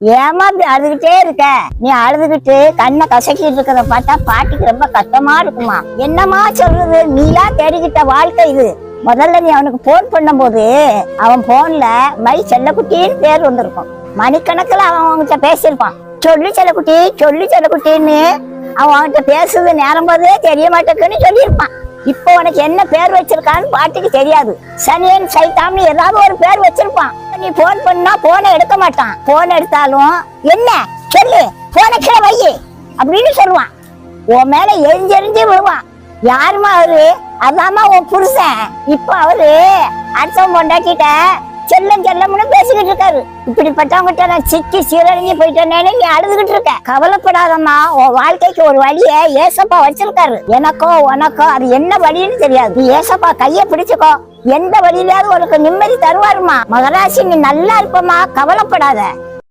ஏமா இப்படி அழுதுகிட்டே இருக்க? நீ அழுதுகிட்டு கண்ணை கசக்கிட்டு இருக்கிறத பார்த்தா பாட்டிக்கு ரொம்ப கஷ்டமா இருக்குமா. என்னமா சொல்றது, நீலா தேடிக்கிட்ட வாழ்க்கை இது. முதல்ல நீ அவனுக்கு போன் பண்ணும் போது அவன் போன்ல மை செல்லக்குட்டின்னு பேர் வந்திருக்கும். மணிக்கணக்கில் அவன் அவன்கிட்ட பேசியிருப்பான். சொல்லு செல்லக்குட்டி, சொல்லு செல்லக்குட்டின்னு அவன் அவன்கிட்ட பேசுறது நேரம் போதே தெரிய மாட்டேங்குன்னு சொல்லியிருப்பான். இப்போ உனக்கு என்ன பேர் வச்சிருக்கான்னு பாட்டிக்கு தெரியாது. சனியன் சைத்தாம்னு ஏதாவது ஒரு பேர் வச்சிருப்பான். நீ போன் பண்ணா போனை எடுக்க மாட்டான். போன் எடுத்தாலும் என்ன சொல்லு, போனை கீழே வை அப்படின்னு சொல்லுவான். உன் மேல எரிஞ்செறிஞ்சு விழுவான். யாருமா அவரு? அதாமா உன் புருஷன். இப்ப அவரு அடுத்தவன் கொண்டாக்கிட்ட செல்லம் செல்லம்னு பேசிக்கிட்டு இருக்காரு. இப்படிப்பட்டவங்கிட்ட நான் சிக்கி சீரழிஞ்சு போயிட்டேன்னு நீ அழுதுகிட்டு இருக்க. கவலைப்படாதம்மா, உன் வாழ்க்கைக்கு ஒரு வழிய ஏசப்பா வச்சிருக்காரு. எனக்கோ உனக்கோ அது என்ன வழின்னு தெரியாது. நீ ஏசப்பா கைய பிடிச்சுக்கோ, எந்த வழியிலாவது உனக்கு நிம்மதி தருவாருமா. மகராசி, நீ நல்லா இருப்பமா, கவலைப்படாத.